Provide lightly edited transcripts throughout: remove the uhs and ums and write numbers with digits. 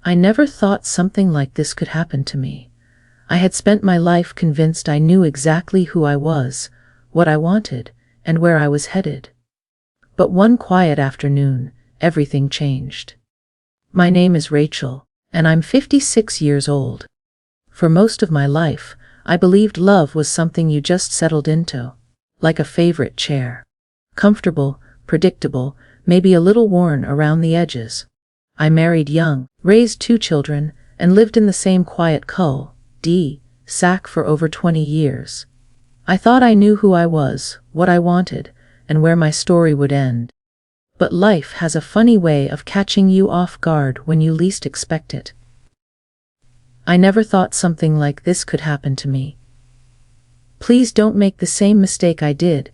I never thought something like this could happen to me. I had spent my life convinced I knew exactly who I was, what I wanted, and where I was headed. But one quiet afternoon, everything changed. My name is Rachel, and I'm 56 years old. For most of my life, I believed love was something you just settled into, like a favorite chair. Comfortable, predictable, maybe a little worn around the edges. I married young, raised 2 children, and lived in the same quiet cul-de-sac for over 20 years. I thought I knew who I was, what I wanted, and where my story would end. But life has a funny way of catching you off guard when you least expect it. I never thought something like this could happen to me. Please don't make the same mistake I did.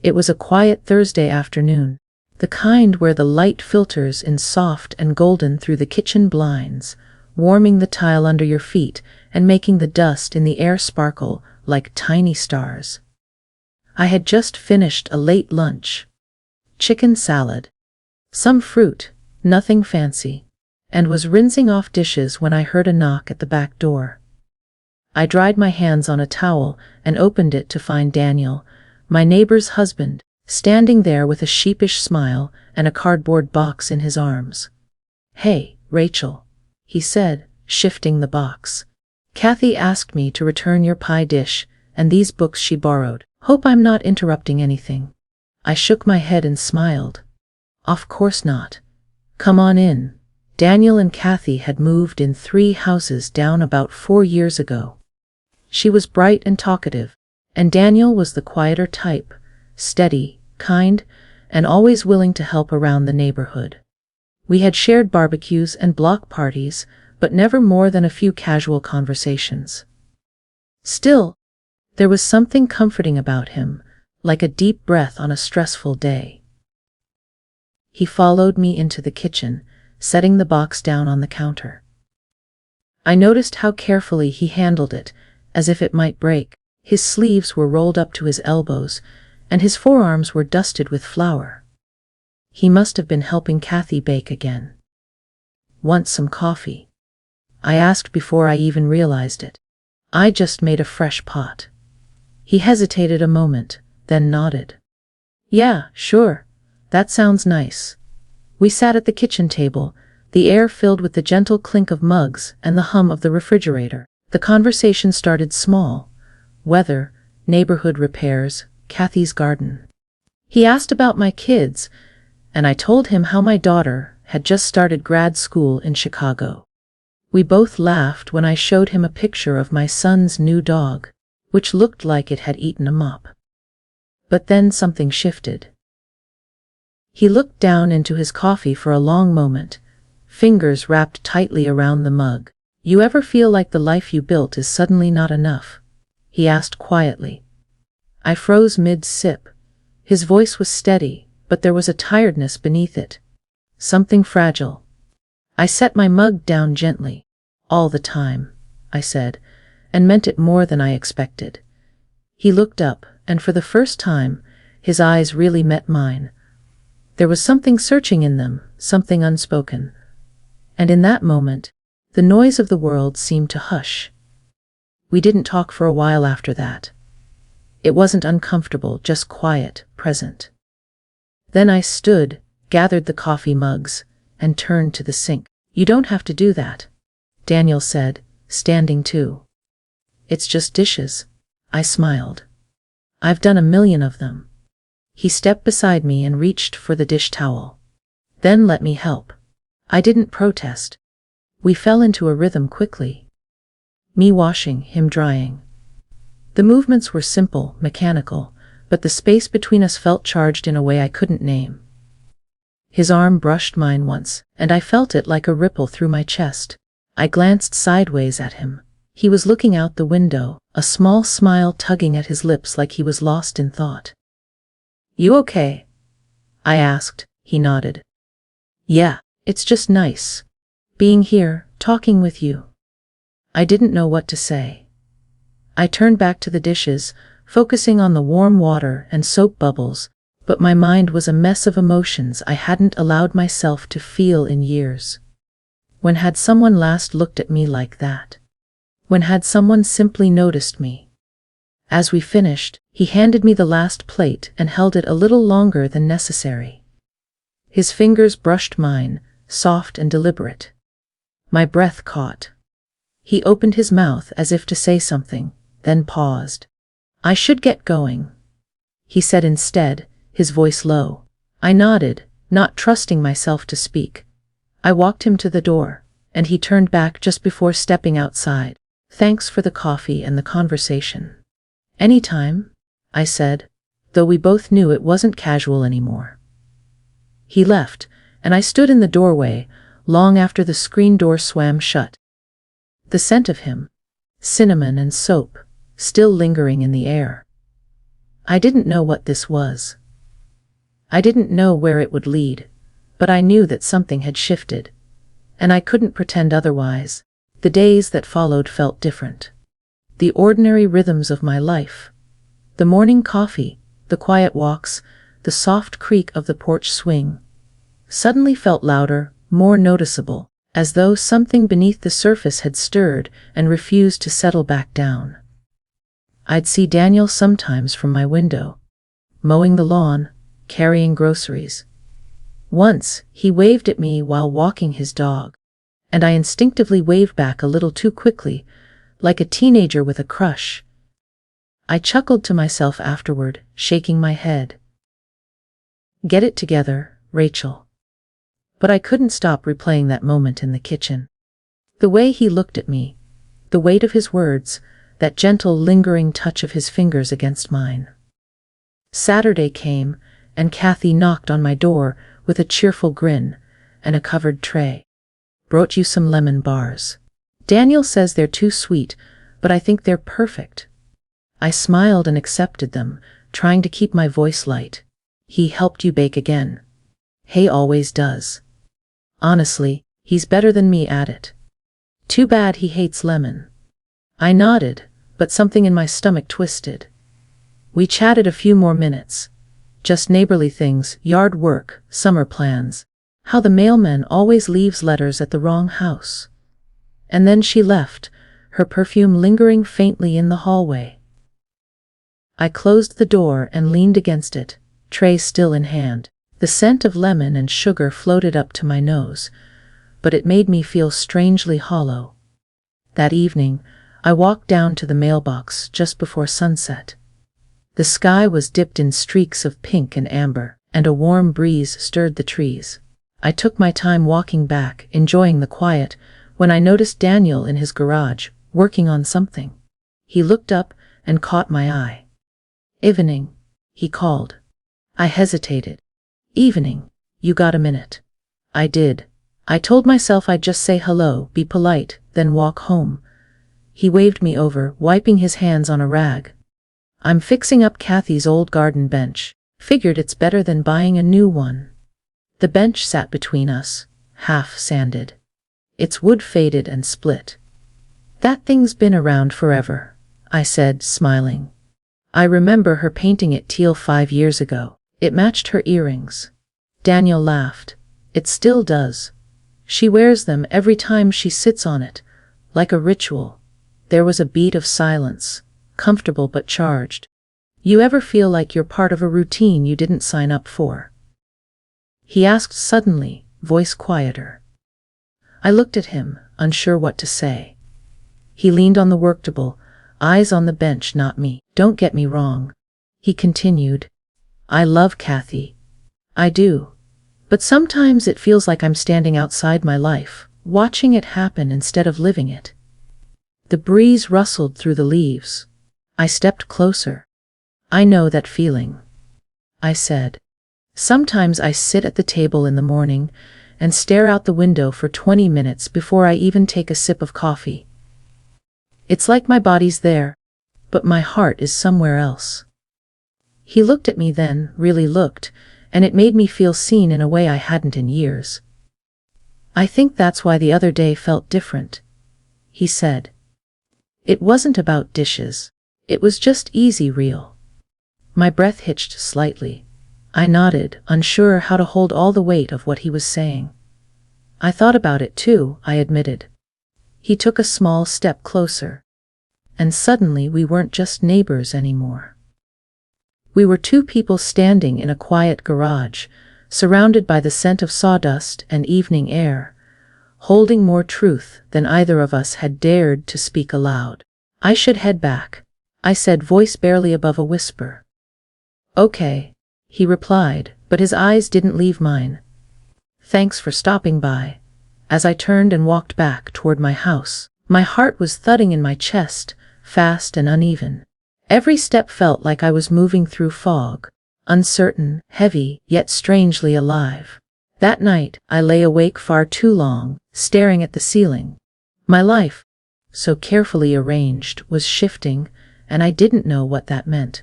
It was a quiet Thursday afternoon, the kind where the light filters in soft and golden through the kitchen blinds, warming the tile under your feet and making the dust in the air sparkle like tiny stars. I had just finished a late lunch. Chicken salad, some fruit, nothing fancy, and was rinsing off dishes when I heard a knock at the back door. I dried my hands on a towel and opened it to find Daniel, my neighbor's husband, standing there with a sheepish smile and a cardboard box in his arms. "Hey, Rachel," he said, shifting the box. "Kathy asked me to return your pie dish and these books she borrowed. Hope I'm not interrupting anything." I shook my head and smiled. "Of course not. Come on in." Daniel and Kathy had moved in 3 houses down about 4 years ago. She was bright and talkative, and Daniel was the quieter type, steady, kind, and always willing to help around the neighborhood. We had shared barbecues and block parties, but never more than a few casual conversations. Still, there was something comforting about him, like a deep breath on a stressful day. He followed me into the kitchen, setting the box down on the counter. I noticed how carefully he handled it, as if it might break. His sleeves were rolled up to his elbows, and his forearms were dusted with flour. He must have been helping Kathy bake again. "Want some coffee?" I asked before I even realized it. "I just made a fresh pot." He hesitated a moment, then nodded. "Yeah, sure. That sounds nice." We sat at the kitchen table, the air filled with the gentle clink of mugs and the hum of the refrigerator. The conversation started small. Weather, neighborhood repairs, Kathy's garden. He asked about my kids, and I told him how my daughter had just started grad school in Chicago. We both laughed when I showed him a picture of my son's new dog, which looked like it had eaten a mop. But then something shifted. He looked down into his coffee for a long moment, fingers wrapped tightly around the mug. "You ever feel like the life you built is suddenly not enough?" he asked quietly. I froze mid-sip. His voice was steady, but there was a tiredness beneath it. Something fragile. I set my mug down gently. "All the time," I said, and meant it more than I expected. He looked up, and for the first time, his eyes really met mine. There was something searching in them, something unspoken. And in that moment, the noise of the world seemed to hush. We didn't talk for a while after that. It wasn't uncomfortable, just quiet, present. Then I stood, gathered the coffee mugs, and turned to the sink. "You don't have to do that," Daniel said, standing too. "It's just dishes." I smiled. "I've done a million of them." He stepped beside me and reached for the dish towel. "Then let me help." I didn't protest. We fell into a rhythm quickly. Me washing, him drying. The movements were simple, mechanical, but the space between us felt charged in a way I couldn't name. His arm brushed mine once, and I felt it like a ripple through my chest. I glanced sideways at him. He was looking out the window, a small smile tugging at his lips like he was lost in thought. "You okay?" I asked. He nodded. "Yeah, it's just nice. Being here, talking with you." I didn't know what to say. I turned back to the dishes, focusing on the warm water and soap bubbles, but my mind was a mess of emotions I hadn't allowed myself to feel in years. When had someone last looked at me like that? When had someone simply noticed me? As we finished, he handed me the last plate and held it a little longer than necessary. His fingers brushed mine, soft and deliberate. My breath caught. He opened his mouth as if to say something, then paused. "I should get going," he said instead, his voice low. I nodded, not trusting myself to speak. I walked him to the door, and he turned back just before stepping outside. "Thanks for the coffee and the conversation." "Anytime," I said, though we both knew it wasn't casual anymore. He left, and I stood in the doorway, long after the screen door swam shut. The scent of him, cinnamon and soap, still lingering in the air. I didn't know what this was. I didn't know where it would lead, but I knew that something had shifted, and I couldn't pretend otherwise. The days that followed felt different. The ordinary rhythms of my life. The morning coffee, the quiet walks, the soft creak of the porch swing, suddenly felt louder, more noticeable, as though something beneath the surface had stirred and refused to settle back down. I'd see Daniel sometimes from my window, mowing the lawn, carrying groceries. Once, he waved at me while walking his dog, and I instinctively waved back a little too quickly, like a teenager with a crush. I chuckled to myself afterward, shaking my head. "Get it together, Rachel." But I couldn't stop replaying that moment in the kitchen. The way he looked at me, the weight of his words, that gentle, lingering touch of his fingers against mine. Saturday came, and Kathy knocked on my door with a cheerful grin and a covered tray. "Brought you some lemon bars. Daniel says they're too sweet, but I think they're perfect." I smiled and accepted them, trying to keep my voice light. "He helped you bake again." "He always does. Honestly, he's better than me at it." "Too bad he hates lemon." I nodded, but something in my stomach twisted. We chatted a few more minutes. Just neighborly things, yard work, summer plans, how the mailman always leaves letters at the wrong house. And then she left, her perfume lingering faintly in the hallway. I closed the door and leaned against it, tray still in hand. The scent of lemon and sugar floated up to my nose, but it made me feel strangely hollow. That evening, I walked down to the mailbox just before sunset. The sky was dipped in streaks of pink and amber, and a warm breeze stirred the trees. I took my time walking back, enjoying the quiet, when I noticed Daniel in his garage, working on something. He looked up and caught my eye. "Evening," he called. I hesitated. "Evening, you got a minute?" I did. I told myself I'd just say hello, be polite, then walk home. He waved me over, wiping his hands on a rag. "I'm fixing up Kathy's old garden bench. Figured it's better than buying a new one." The bench sat between us, half sanded. Its wood faded and split. "That thing's been around forever," I said, smiling. "I remember her painting it teal 5 years ago. It matched her earrings." Daniel laughed. "It still does. She wears them every time she sits on it, like a ritual." There was a beat of silence, comfortable but charged. "You ever feel like you're part of a routine you didn't sign up for?" he asked suddenly, voice quieter. I looked at him, unsure what to say. He leaned on the work table, eyes on the bench, not me. "Don't get me wrong," he continued. "I love Kathy. I do. But sometimes it feels like I'm standing outside my life, watching it happen instead of living it." The breeze rustled through the leaves. I stepped closer. "I know that feeling," I said. "Sometimes I sit at the table in the morning and stare out the window for 20 minutes before I even take a sip of coffee. It's like my body's there, but my heart is somewhere else." He looked at me then, really looked, and it made me feel seen in a way I hadn't in years. "I think that's why the other day felt different," he said. "It wasn't about dishes. It was just easy, real." My breath hitched slightly. I nodded, unsure how to hold all the weight of what he was saying. I thought about it too, I admitted. He took a small step closer. And suddenly we weren't just neighbors anymore. We were two people standing in a quiet garage, surrounded by the scent of sawdust and evening air, holding more truth than either of us had dared to speak aloud. I should head back, I said, voice barely above a whisper. Okay, he replied, but his eyes didn't leave mine. Thanks for stopping by. As I turned and walked back toward my house, my heart was thudding in my chest, fast and uneven. Every step felt like I was moving through fog, uncertain, heavy, yet strangely alive. That night, I lay awake far too long, staring at the ceiling. My life, so carefully arranged, was shifting, and I didn't know what that meant.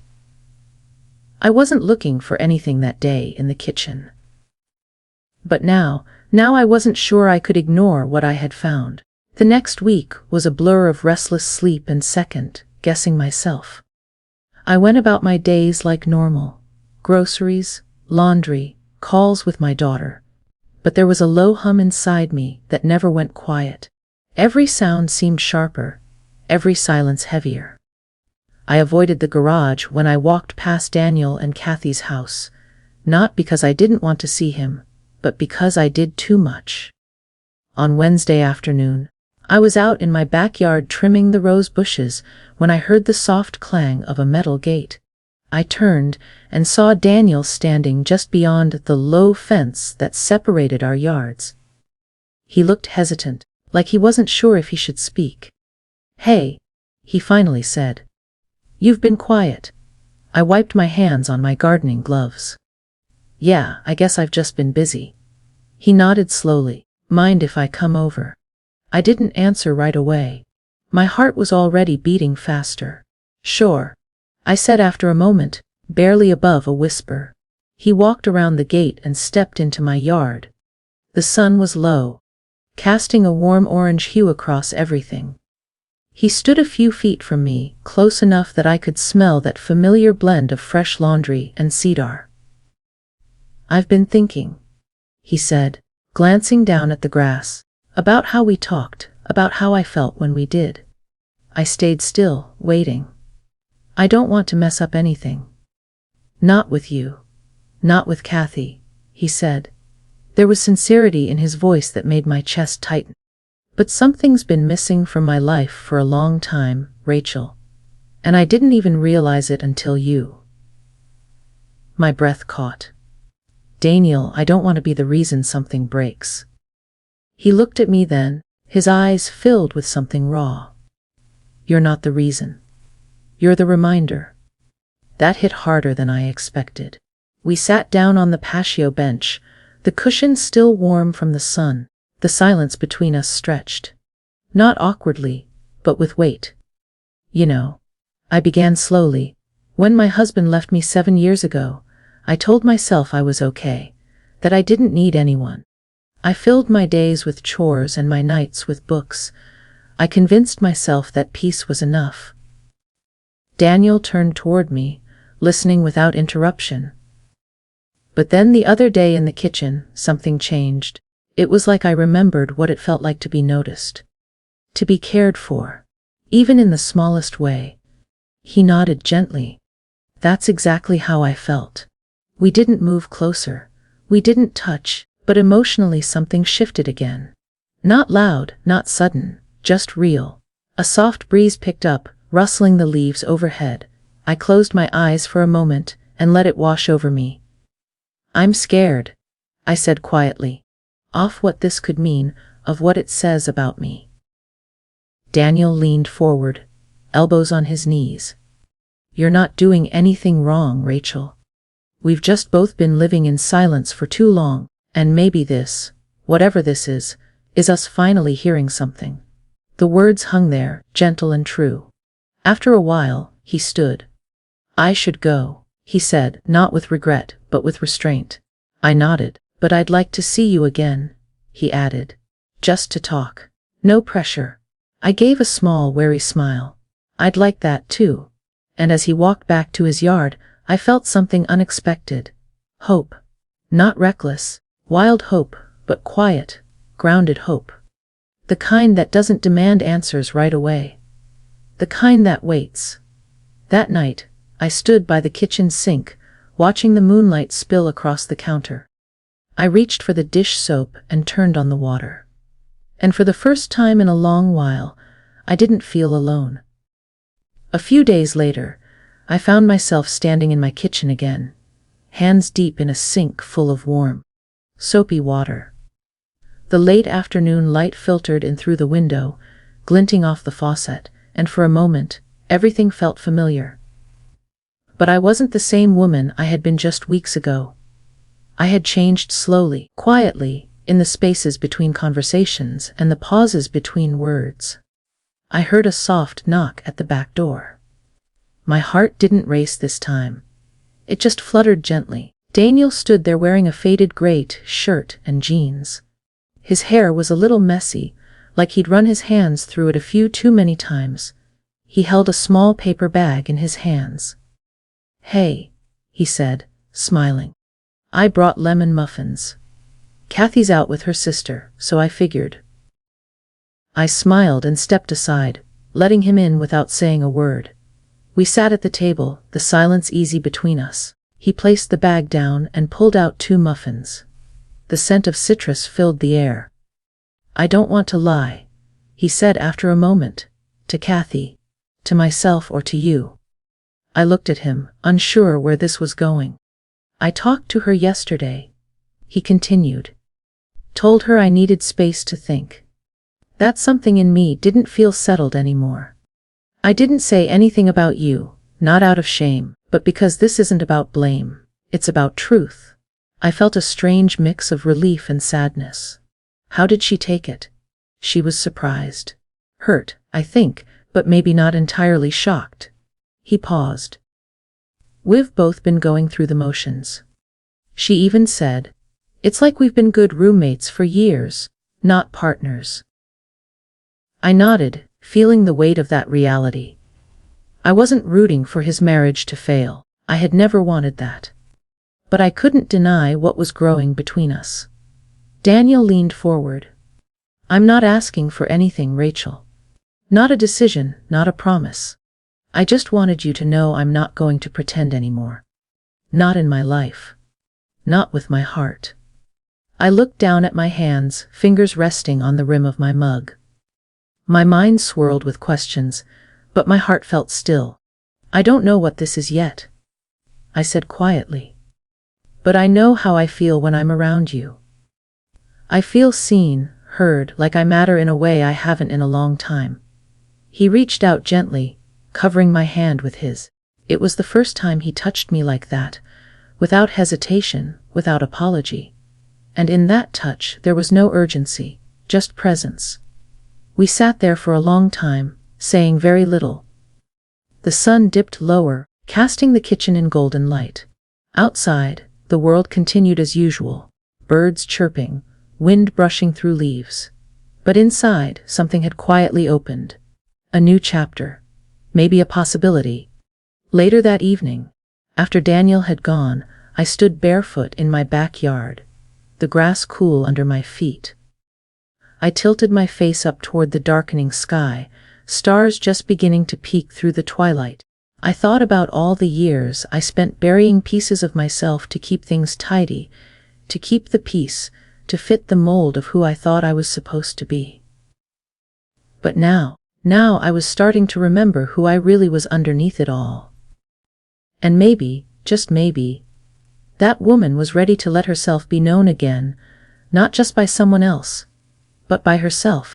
I wasn't looking for anything that day in the kitchen. But now I wasn't sure I could ignore what I had found. The next week was a blur of restless sleep and second-guessing myself. I went about my days like normal. Groceries, laundry, calls with my daughter. But there was a low hum inside me that never went quiet. Every sound seemed sharper, every silence heavier. I avoided the garage when I walked past Daniel and Kathy's house, not because I didn't want to see him, but because I did too much. On Wednesday afternoon, I was out in my backyard trimming the rose bushes when I heard the soft clang of a metal gate. I turned and saw Daniel standing just beyond the low fence that separated our yards. He looked hesitant, like he wasn't sure if he should speak. "Hey," he finally said. "You've been quiet." I wiped my hands on my gardening gloves. "Yeah, I guess I've just been busy." He nodded slowly. "Mind if I come over?" I didn't answer right away. My heart was already beating faster. "Sure," I said after a moment, barely above a whisper. He walked around the gate and stepped into my yard. The sun was low, casting a warm orange hue across everything. He stood a few feet from me, close enough that I could smell that familiar blend of fresh laundry and cedar. "I've been thinking," he said, glancing down at the grass, "about how we talked, about how I felt when we did." I stayed still, waiting. "I don't want to mess up anything." "Not with you. Not with Kathy," he said. There was sincerity in his voice that made my chest tighten. "But something's been missing from my life for a long time, Rachel. And I didn't even realize it until you." My breath caught. "Daniel, I don't want to be the reason something breaks." He looked at me then, his eyes filled with something raw. "You're not the reason. You're the reminder." That hit harder than I expected. We sat down on the patio bench, the cushions still warm from the sun, the silence between us stretched. Not awkwardly, but with weight. "You know," I began slowly, "when my husband left me 7 years ago, I told myself I was okay, that I didn't need anyone. I filled my days with chores and my nights with books. I convinced myself that peace was enough." Daniel turned toward me, listening without interruption. But then the other day in the kitchen, something changed. It was like I remembered what it felt like to be noticed. To be cared for. Even in the smallest way. He nodded gently. "That's exactly how I felt." We didn't move closer. We didn't touch, but emotionally something shifted again. Not loud, not sudden, just real. A soft breeze picked up, rustling the leaves overhead. I closed my eyes for a moment and let it wash over me. "I'm scared," I said quietly. "Of what this could mean, of what it says about me." Daniel leaned forward, elbows on his knees. "You're not doing anything wrong, Rachel. We've just both been living in silence for too long, and maybe this, whatever this is us finally hearing something." The words hung there, gentle and true. After a while, he stood. "I should go," he said, not with regret, but with restraint. I nodded. "But I'd like to see you again," he added. "Just to talk. No pressure." I gave a small, wary smile. "I'd like that too." And as he walked back to his yard, I felt something unexpected. Hope. Not reckless, wild hope, but quiet, grounded hope. The kind that doesn't demand answers right away. The kind that waits. That night, I stood by the kitchen sink, watching the moonlight spill across the counter. I reached for the dish soap and turned on the water. And for the first time in a long while, I didn't feel alone. A few days later, I found myself standing in my kitchen again, hands deep in a sink full of warm, soapy water. The late afternoon light filtered in through the window, glinting off the faucet, and for a moment, everything felt familiar. But I wasn't the same woman I had been just weeks ago. I had changed slowly, quietly, in the spaces between conversations and the pauses between words. I heard a soft knock at the back door. My heart didn't race this time. It just fluttered gently. Daniel stood there wearing a faded gray shirt and jeans. His hair was a little messy, like he'd run his hands through it a few too many times. He held a small paper bag in his hands. "Hey," he said, smiling. "I brought lemon muffins. Kathy's out with her sister, so I figured." I smiled and stepped aside, letting him in without saying a word. We sat at the table, the silence easy between us. He placed the bag down and pulled out 2 muffins. The scent of citrus filled the air. "I don't want to lie," he said after a moment. "To Kathy, to myself, or to you." I looked at him, unsure where this was going. "I talked to her yesterday," he continued. "Told her I needed space to think. That something in me didn't feel settled anymore. I didn't say anything about you, not out of shame, but because this isn't about blame, it's about truth." I felt a strange mix of relief and sadness. How did she take it? She was surprised. Hurt, I think, but maybe not entirely shocked. He paused. "We've both been going through the motions." She even said, "It's like we've been good roommates for years, not partners." I nodded, feeling the weight of that reality. I wasn't rooting for his marriage to fail. I had never wanted that. But I couldn't deny what was growing between us. Daniel leaned forward. "I'm not asking for anything, Rachel. Not a decision, not a promise. I just wanted you to know I'm not going to pretend anymore. Not in my life. Not with my heart." I looked down at my hands, fingers resting on the rim of my mug. My mind swirled with questions, but my heart felt still. "I don't know what this is yet," I said quietly. "But I know how I feel when I'm around you. I feel seen, heard, like I matter in a way I haven't in a long time." He reached out gently, covering my hand with his. It was the first time he touched me like that, without hesitation, without apology. And in that touch there was no urgency, just presence. We sat there for a long time, saying very little. The sun dipped lower, casting the kitchen in golden light. Outside, the world continued as usual, birds chirping, wind brushing through leaves. But inside, something had quietly opened. A new chapter. Maybe a possibility. Later that evening, after Daniel had gone, I stood barefoot in my backyard, the grass cool under my feet. I tilted my face up toward the darkening sky, stars just beginning to peek through the twilight. I thought about all the years I spent burying pieces of myself to keep things tidy, to keep the peace, to fit the mold of who I thought I was supposed to be. But now I was starting to remember who I really was underneath it all. And maybe, just maybe, that woman was ready to let herself be known again, not just by someone else, but by herself.